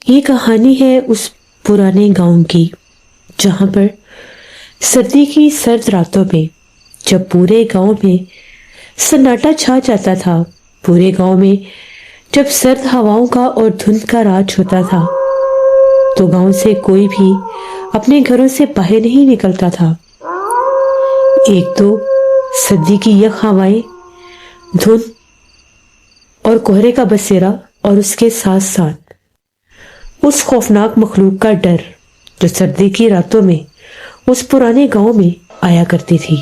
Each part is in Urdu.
یہ کہانی ہے اس پرانے گاؤں کی جہاں پر سردی کی سرد راتوں میں جب پورے گاؤں میں سناٹا چھا جاتا تھا، پورے گاؤں میں جب سرد ہواؤں کا اور دھند کا راج ہوتا تھا تو گاؤں سے کوئی بھی اپنے گھروں سے باہر نہیں نکلتا تھا۔ ایک تو سردی کی یک ہوائیں، دھند اور کوہرے کا بسیرا، اور اس کے ساتھ ساتھ اس خوفناک مخلوق کا ڈر جو سردی کی راتوں میں اس پرانے گاؤں میں آیا کرتی تھی۔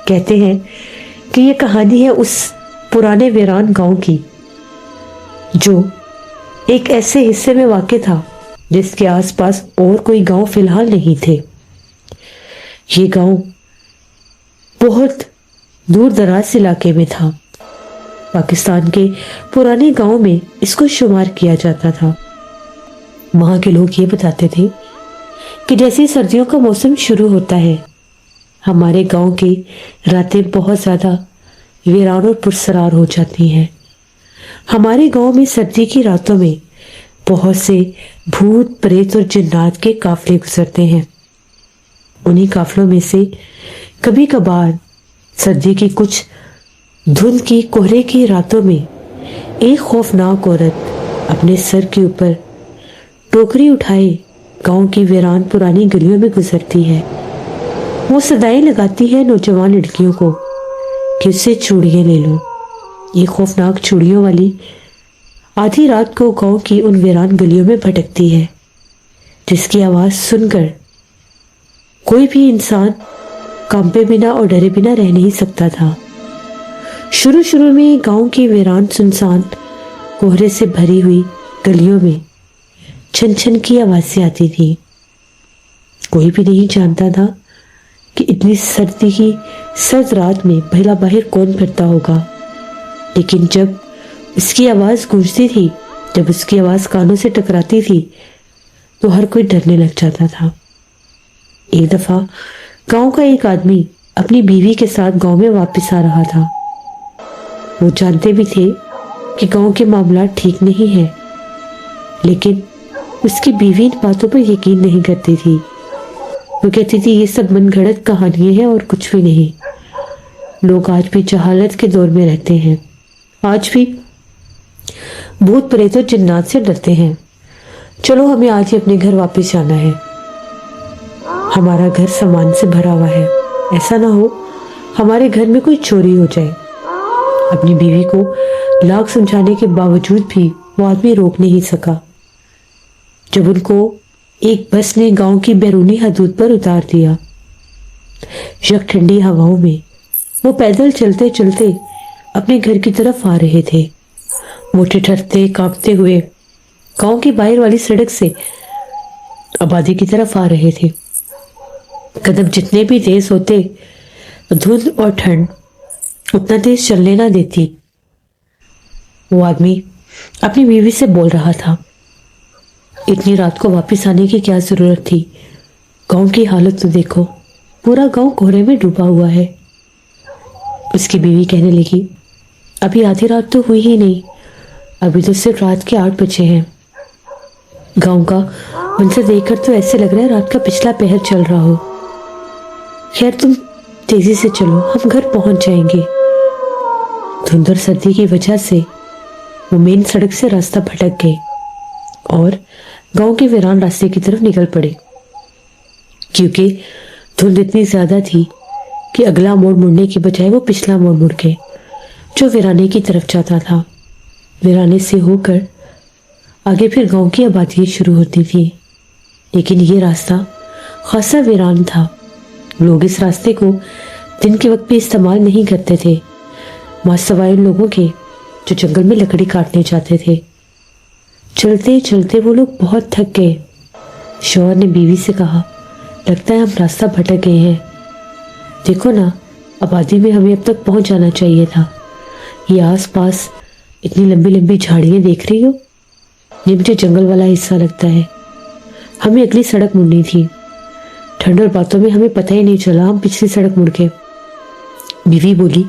کہتے ہیں کہ یہ کہانی ہے اس پرانے ویران گاؤں کی جو ایک ایسے حصے میں واقع تھا جس کے آس پاس اور کوئی گاؤں فی الحال نہیں تھے۔ یہ گاؤں بہت دور دراز علاقے میں تھا، پاکستان کے پرانے گاؤں میں اس کو شمار کیا جاتا تھا۔ وہاں کے لوگ یہ بتاتے تھے کہ جیسے سردیوں کا موسم شروع ہوتا ہے ہمارے گاؤں کی راتیں بہت زیادہ ویران اور پرسرار ہو جاتی ہیں۔ ہمارے گاؤں میں سردی کی راتوں میں بہت سے بھوت پریت اور جنات کے قافلے گزرتے ہیں۔ انہی قافلوں میں سے کبھی کبھار سردی کی کچھ دھند کی کوہرے کی راتوں میں ایک خوفناک عورت اپنے سر کے اوپر ٹوکری اٹھائے گاؤں کی ویران پرانی گلیوں میں گزرتی ہے۔ وہ صدائیں لگاتی ہے نوجوان لڑکیوں کو کہ اس سے چوڑیاں لے لو۔ یہ خوفناک چوڑیوں والی آدھی رات کو گاؤں کی ان ویران گلیوں میں بھٹکتی ہے، جس کی آواز سن کر کوئی بھی انسان کانپے بنا اور ڈرے بنا رہ نہیں سکتا تھا۔ شروع میں گاؤں کی ویران سنسان کوہرے سے بھری ہوئی گلیوں میں چھن چھن کی آوازیں آتی تھی۔ کوئی بھی نہیں جانتا تھا کہ اتنی سردی کی سرد رات میں بھلا باہر کون پھرتا ہوگا، لیکن جب اس کی آواز گونجتی تھی، جب اس کی آواز کانوں سے ٹکراتی تھی تو ہر کوئی ڈرنے لگ جاتا تھا۔ ایک دفعہ گاؤں کا ایک آدمی اپنی بیوی کے ساتھ گاؤں میں واپس آ رہا تھا۔ وہ جانتے بھی تھے کہ گاؤں کے معاملات ٹھیک نہیں ہیں، لیکن اس کی بیوی ان باتوں پر یقین نہیں کرتی تھی۔ وہ کہتی تھی یہ سب من گھڑت کہانیاں ہیں اور کچھ بھی نہیں۔ لوگ آج بھی جہالت کے دور میں رہتے ہیں، آج بھی بھوت پریت اور جنات سے ڈرتے ہیں۔ چلو ہمیں آج ہی اپنے گھر واپس جانا ہے، ہمارا گھر سامان سے بھرا ہوا ہے، ایسا نہ ہو ہمارے گھر میں کوئی چوری ہو جائے۔ اپنی بیوی کو لاکھ سمجھانے کے باوجود بھی وہ آدمی روک نہیں سکا۔ جب ان کو ایک بس نے گاؤں کی بیرونی حدود پر اتار دیا، یک ٹھنڈی ہواؤں میں وہ پیدل چلتے چلتے اپنے گھر کی طرف آ رہے تھے۔ وہ ٹھٹھرتے کانپتے ہوئے گاؤں کی باہر والی سڑک سے آبادی کی طرف آ رہے تھے۔ قدم جتنے بھی تیز ہوتے دھند اور ٹھنڈ اتنا تیز چلنے نہ دیتی۔ وہ آدمی اپنی بیوی سے بول رہا تھا، اتنی رات کو واپس آنے کی کیا ضرورت تھی؟ گاؤں کی حالت تو دیکھو، پورا گاؤں کوہرے میں ڈوبا ہوا ہے۔ اس کی بیوی کہنے لگی، ابھی آدھی رات تو ہوئی ہی نہیں، ابھی تو صرف رات کے 8 بجے ہیں۔ گاؤں کا منظر دیکھ کر تو ایسے لگ رہا ہے رات کا پچھلا پہر چل رہا ہو۔ خیر تم تیزی سے چلو، ہم گھر پہنچ جائیں گے۔ دھند اور سردی کی وجہ سے وہ مین سڑک سے راستہ بھٹک گئے اور گاؤں کے ویران راستے کی طرف نکل پڑے، کیونکہ دھند اتنی زیادہ تھی کہ اگلا موڑ مڑنے کی بجائے وہ پچھلا موڑ مڑ گئے جو ویرانے کی طرف جاتا تھا۔ ویرانے سے ہو کر آگے پھر گاؤں کی آبادی شروع ہوتی تھی، لیکن یہ راستہ خاصا ویران تھا۔ لوگ اس راستے کو دن کے وقت بھی استعمال نہیں کرتے تھے، سوائے ان لوگوں کے جو جنگل میں لکڑی کاٹنے جاتے تھے۔ چلتے چلتے وہ لوگ بہت تھک گئے۔ شوہر نے بیوی سے کہا، لگتا ہے ہم راستہ بھٹک گئے ہیں، دیکھو نا آبادی میں ہمیں اب تک پہنچ جانا چاہیے تھا۔ یہ آس پاس اتنی لمبی لمبی جھاڑیاں دیکھ رہی ہو، یہ مجھے جنگل والا حصہ لگتا ہے، ہمیں اگلی سڑک مڑنی تھی۔ ٹھنڈ اور باتوں میں ہمیں پتہ ہی نہیں چلا، ہم پچھلی سڑک مڑ گئے۔ بیوی بولی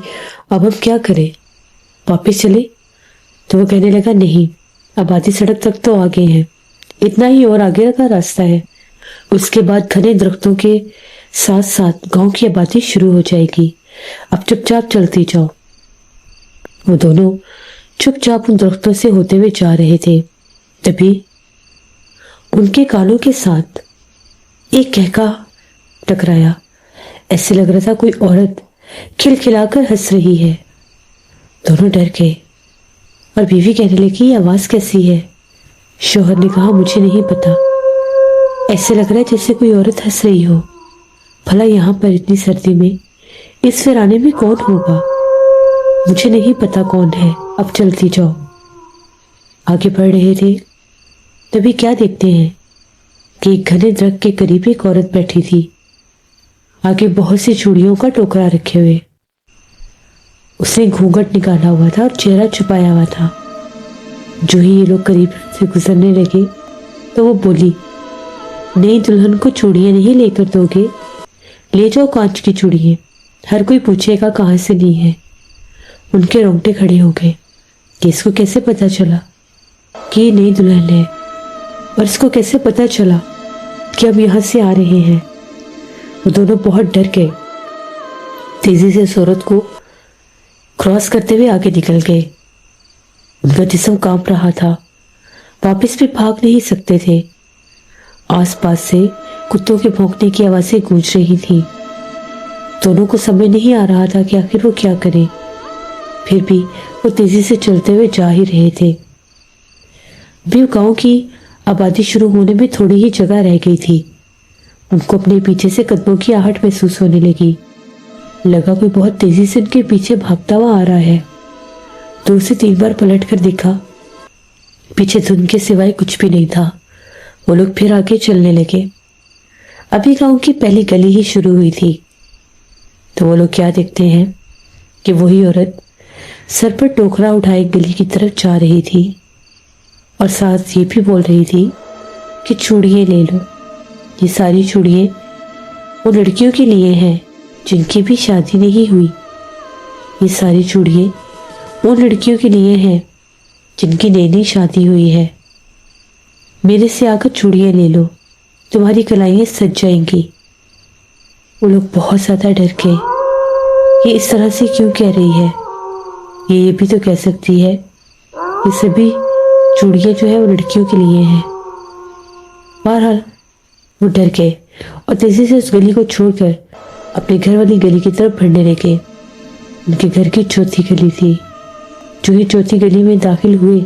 اب ہم کیا کریں، واپس چلے؟ تو وہ کہنے لگا نہیں، اب آدھی سڑک تک تو آگے ہیں، اتنا ہی اور آگے کا راستہ ہے، اس کے بعد گھنے درختوں کے ساتھ ساتھ گاؤں کی آبادی شروع ہو جائے گی، اب چپ چاپ چلتی جاؤ۔ وہ دونوں چپ چاپ ان درختوں سے ہوتے ہوئے جا رہے تھے، تبھی ان کے کانوں کے ساتھ ایک کہکا ٹکرایا، ایسے لگ رہا تھا کوئی عورت کھل کھلا کر ہنس رہی ہے۔ دونوں ڈر گئے اور بیوی کہنے لگی یہ آواز کیسی ہے؟ شوہر نے کہا مجھے نہیں پتا، ایسے لگ رہا ہے جیسے کوئی عورت ہنس رہی ہو، بھلا یہاں پر اتنی سردی میں اس ویرانے میں کون ہوگا؟ مجھے نہیں پتا کون ہے، اب چلتی جاؤ۔ آگے بڑھ رہے تھے تبھی کیا دیکھتے ہیں کہ ایک گھنے درخت کے قریب ایک عورت بیٹھی تھی، آگے بہت سی چوڑیوں کا ٹوکرا رکھے ہوئے۔ اس نے گھونگھٹ نکالا ہوا تھا اور چہرہ چھپایا ہوا تھا۔ جو ہی یہ لوگ قریب سے گزرنے لگے تو وہ بولی نئی دلہن کو چوڑیاں نہیں لے کر دو گے؟ لے جاؤ کانچ کی چوڑیاں، ہر کوئی پوچھے گا کہاں سے لی ہے۔ ان کے رونگٹے کھڑے ہو گئے کہ اس کو کیسے پتا چلا کہ یہ نئی دلہن ہے، اور اس کو کیسے پتا چلا کہ ہم یہاں سے آ رہے ہیں۔ وہ دونوں بہت ڈر گئے، تیزی سے اس عورت کو کراس کرتے ہوئے آگے نکل گئے۔ ان کا جسم کانپ رہا تھا، واپس بھی بھاگ نہیں سکتے تھے۔ آس پاس سے کتوں کے بھونکنے کی آوازیں گونج رہی تھی۔ دونوں کو سمجھ نہیں آ رہا تھا کہ آخر وہ کیا کریں، پھر بھی وہ تیزی سے چلتے ہوئے جا ہی رہے تھے۔ بھی گاؤں کی آبادی شروع ہونے میں تھوڑی ہی جگہ رہ گئی تھی۔ ان کو اپنے پیچھے سے قدموں کی آہٹ محسوس ہونے لگی، لگا کوئی بہت تیزی سے ان کے پیچھے بھاگتا ہوا آ رہا ہے۔ 2 سے 3 بار پلٹ کر دیکھا، پیچھے دھند کے سوائے کچھ بھی نہیں تھا۔ وہ لوگ پھر آگے چلنے لگے۔ ابھی گاؤں کی پہلی گلی ہی شروع ہوئی تھی تو وہ لوگ کیا دیکھتے ہیں کہ وہی عورت سر پر ٹوکرا اٹھائے گلی کی طرف جا رہی تھی، اور ساتھ یہ بھی بول رہی تھی کہ چوڑیاں لے لو، یہ ساری چوڑیاں وہ لڑکیوں کے لیے ہیں جن کی بھی شادی نہیں ہوئی، یہ ساری چوڑیاں وہ لڑکیوں کے لیے ہیں جن کی نئی نئی شادی ہوئی ہے، میرے سے آ کر چوڑیاں لے لو، تمہاری کلائیاں سج جائیں گی۔ وہ لوگ بہت زیادہ ڈر گئے، یہ اس طرح سے کیوں کہہ رہی ہے؟ یہ بھی تو کہہ سکتی ہے یہ سبھی چوڑیاں جو ہے وہ لڑکیوں کے لیے ہیں۔ بہرحال وہ ڈر گئے اور تیزی سے اس گلی کو چھوڑ کر اپنے گھر والی گلی کی طرف بڑھنے لگے۔ ان کے گھر کی چوتھی گلی تھی۔ جو ہی چوتھی گلی میں داخل ہوئے،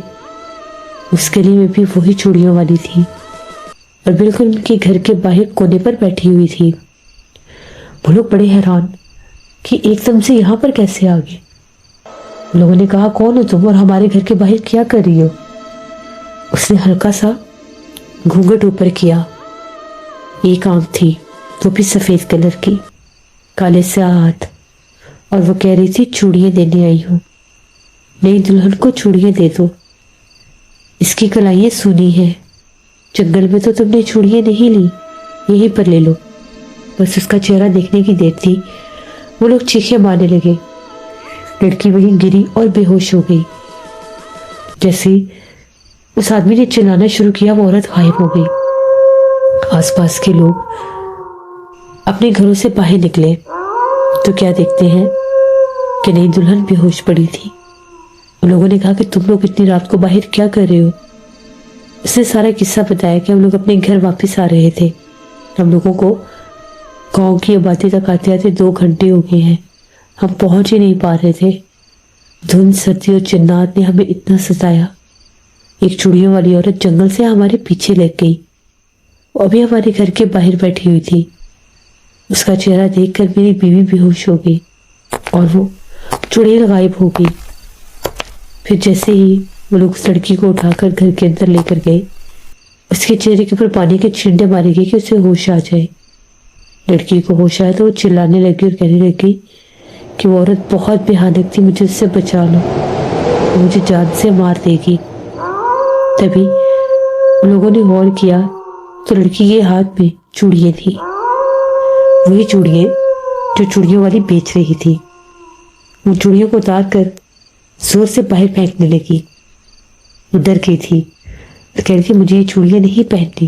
اس گلی میں بھی وہی چوڑیوں والی تھی، اور بالکل ان کے گھر کے باہر کونے پر بیٹھی ہوئی تھی۔ وہ لوگ بڑے حیران کہ ایک دم سے یہاں پر کیسے آ گئے۔ لوگوں نے کہا کون ہو تم اور ہمارے گھر کے باہر کیا کر رہی ہو؟ اس نے ہلکا سا گھونگھٹ اوپر کیا۔ ایک آنکھ تھی، وہ بھی سفید کلر کی، کالے سے ہاتھ، اور وہ کہہ رہی تھی چوڑیاں دینے آئی ہوں، نئی دلہن کو چوڑیاں دے دو، اس کی کلائیاں سونی ہیں، جنگل میں تو تم نے چوڑیاں نہیں لی، یہیں پر لے لو۔ بس اس کا چہرہ دیکھنے کی دیر تھی، وہ لوگ چیخیں مارنے لگے۔ لڑکی وہیں گری اور بے ہوش ہو گئی۔ جیسے اس آدمی نے چلانا شروع کیا، وہ عورت غائب ہو گئی۔ آس پاس کے لوگ اپنے گھروں سے باہر نکلے تو کیا دیکھتے ہیں کہ نئی دلہن بے ہوش پڑی تھی۔ ان لوگوں نے کہا کہ تم لوگ اتنی رات کو باہر کیا کر رہے ہو؟ اس نے سارا قصہ بتایا کہ ہم لوگ اپنے گھر واپس آ رہے تھے، ہم لوگوں کو گاؤں کی آبادی تک آتے آتے 2 گھنٹے ہو گئے ہیں، ہم پہنچ ہی نہیں پا رہے تھے، دھند، سردی اور جنات نے ہمیں اتنا ستایا، ایک چوڑیوں والی عورت جنگل سے ہمارے پیچھے لگ گئی، وہ ابھی ہمارے گھر کے باہر بیٹھی ہوئی تھی۔ اس کا چہرہ دیکھ کر میری بیوی بے ہوش ہو گئی اور وہ چڑیل غائب ہو گئی۔ پھر جیسے ہی وہ لوگ اس لڑکی کو اٹھا کر گھر کے اندر لے کر گئے، اس کے چہرے کے اوپر پانی کے چھینٹے مارے گئے کہ اسے ہوش آ جائے۔ لڑکی کو ہوش آیا تو وہ چلانے لگی اور کہنے لگی کہ وہ عورت بہت بھیانک تھی، مجھے اس سے بچا لو، وہ مجھے جان سے مار دے گی۔ تبھی ان لوگوں نے غور کیا تو لڑکی کے ہاتھ میں چوڑیاں تھی، وہی چوڑیاں جو چوڑیوں والی بیچ رہی تھی۔ وہ چوڑیوں کو اتار کر زور سے باہر پھینکنے لگی۔ وہ ڈر گئی تھی اور کہہ رہی تھی مجھے یہ چوڑیاں نہیں پہننی۔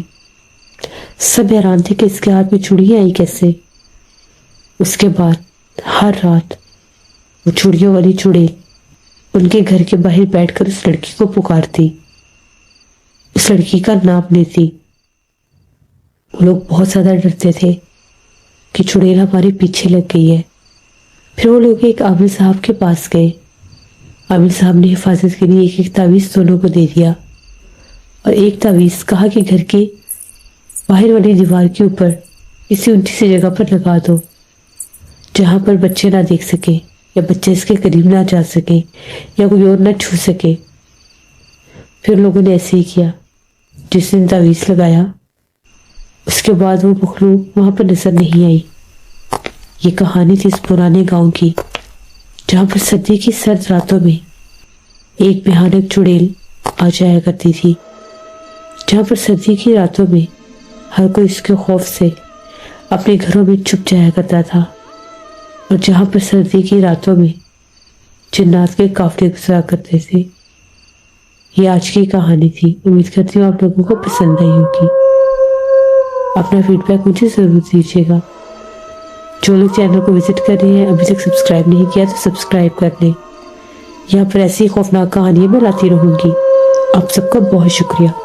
سب حیران تھے کہ اس کے ہاتھ میں چوڑیاں آئی کیسے۔ اس کے بعد ہر رات وہ چوڑیوں والی چڑیل ان کے گھر کے باہر بیٹھ کر اس لڑکی کو پکارتی، اس لڑکی کا نام لیتی۔ وہ لوگ بہت زیادہ ڈرتے تھے کہ چڑیل ہمارے پیچھے لگ گئی ہے۔ پھر وہ لوگ ایک عامل صاحب کے پاس گئے۔ عامل صاحب نے حفاظت کے لیے ایک ایک تعویذ دونوں کو دے دیا، اور ایک تعویذ کہا کہ گھر کے باہر والی دیوار کے اوپر کسی اونچی سی جگہ پر لگا دو جہاں پر بچے نہ دیکھ سکیں، یا بچے اس کے قریب نہ جا سکیں، یا کوئی اور نہ چھو سکے۔ پھر لوگوں نے ایسے ہی کیا۔ جس دن تعویذ لگایا اس کے بعد وہ مخلوق وہاں پر نظر نہیں آئی۔ یہ کہانی تھی اس پرانے گاؤں کی جہاں پر سردی کی سرد راتوں میں ایک بھیانک چڑیل آ جایا کرتی تھی، جہاں پر سردی کی راتوں میں ہر کوئی اس کے خوف سے اپنے گھروں میں چھپ جایا کرتا تھا، اور جہاں پر سردی کی راتوں میں جنات کے قافلے گزرا کرتے تھے۔ یہ آج کی کہانی تھی۔ امید کرتی ہوں آپ لوگوں کو پسند آئی ہوگی۔ اپنا فیڈ بیک مجھے ضرور دیجیے گا۔ جو لوگ چینل کو وزٹ کر رہے ہیں ابھی تک سبسکرائب نہیں کیا تو سبسکرائب کر لیں۔ یہاں پر ایسی خوفناک کہانیاں میں لاتی رہوں گی۔ آپ سب کا بہت شکریہ۔